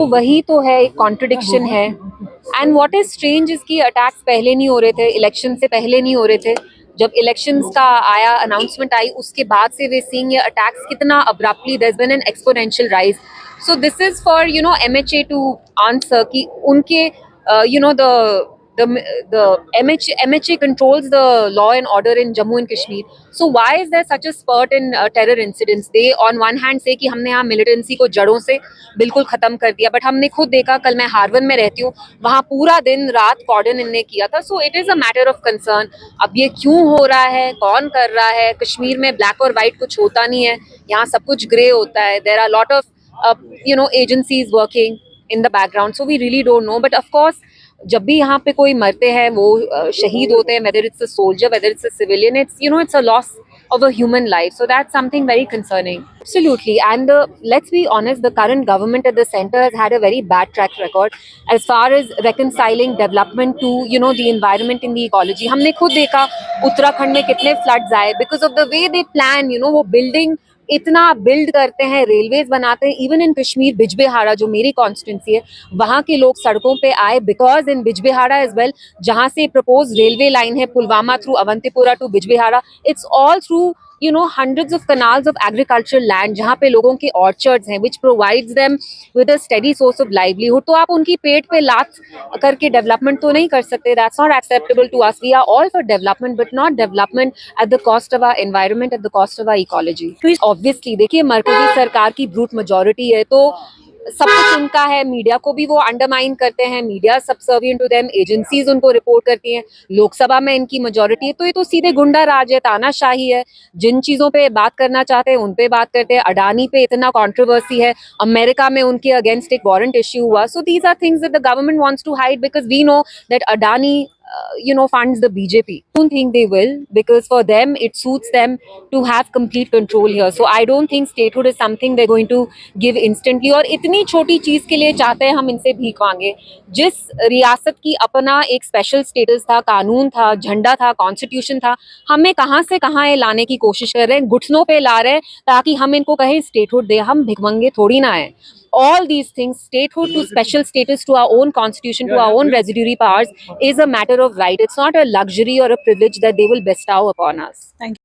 तो वही तो है, एक कॉन्ट्रडिक्शन है। And what is strange is कि अटैक्स पहले नहीं हो रहे थे, इलेक्शन से पहले नहीं हो रहे थे। जब इलेक्शंस का आया, अनाउंसमेंट आई, उसके बाद से वे सीइंग ये अटैक्स कितना abruptly, there has been an exponential rise. So this is for MHA to answer कि उनके the MHA controls the law and order in Jammu and Kashmir. So why is there such a spurt in terror incidents? They on one hand say कि हमने यहाँ militancy को जड़ों से बिल्कुल खत्म कर दिया, बट हमने खुद देखा, कल मैं हार्वन में रहती हूँ, वहाँ पूरा दिन रात कॉर्डन इनने किया था। So it is a matter of concern. अब ये क्यों हो रहा है, कौन कर रहा है? कश्मीर में ब्लैक और वाइट कुछ होता नहीं है, यहाँ सब कुछ ग्रे होता है। There are lot of agencies working in the background, so we really don't know. But of course, जब भी यहाँ पे कोई मरते हैं, वो शहीद होते हैं, whether it's a soldier, whether it's a civilian, it's a loss of a human life. So that's something very concerning. Absolutely. And let's be honest, the current government at the center has had a very bad track record as far as reconciling development to the environment and the ecology. हमने खुद देखा उत्तराखंड में कितने floods आए because of the way they plan, वो building इतना build करते हैं, रेलवेज बनाते हैं। इवन इन कश्मीर, बिजबेहारा जो मेरी कॉन्स्टिट्यूंसी है, वहाँ के लोग सड़कों पे आए because in Bijbehara as well, जहाँ से प्रपोज रेलवे लाइन है Pulwama through Avantipura to Bijbehara, it's all through hundreds of canals of agricultural land, जहाँ पे लोगों के orchards हैं, which provides them with a steady source of livelihood. तो आप उनकी पेट पे लात करके डेवलपमेंट तो नहीं कर सकते. That's not acceptable to us. We are all for development, but not development at the cost of our environment, at the cost of our ecology. Obviously, देखिए मरकजी सरकार की ब्रूट मेजॉरिटी है, तो सब कुछ उनका है। मीडिया को भी वो अंडरमाइन करते हैं, media subservient to them, agencies उनको रिपोर्ट करती हैं। लोकसभा में इनकी मेजॉरिटी है, तो ये तो सीधे गुंडा राज है, तानाशाही है। जिन चीजों पे बात करना चाहते हैं उन पे बात करते हैं। अडानी पे इतना कंट्रोवर्सी है, अमेरिका में उनके अगेंस्ट एक वारंट इश्यू हुआ। So these are things that the government wants to hide because we know that Adani funds the BJP. I don't think they will, because for them it suits them to have complete control here. So I don't think statehood is something they're going to give instantly. और इतनी छोटी चीज के लिए चाहते हैं हम इनसे भीख मांगे। जिस रियासत की अपना एक स्पेशल स्टेटस था, कानून था, झंडा था, कॉन्स्टिट्यूशन था, हमें कहाँ से कहाँ ये लाने की कोशिश कर रहे हैं, घुटनों पे ला रहे हैं ताकि हम इनको कहें स्टेटहुड दे। हम भिखमंगे थोड़ी ना है। All these things, statehood to special status to our own constitution, to our own residuary powers, is a matter of right. It's not a luxury or a privilege that they will bestow upon us. Thank you.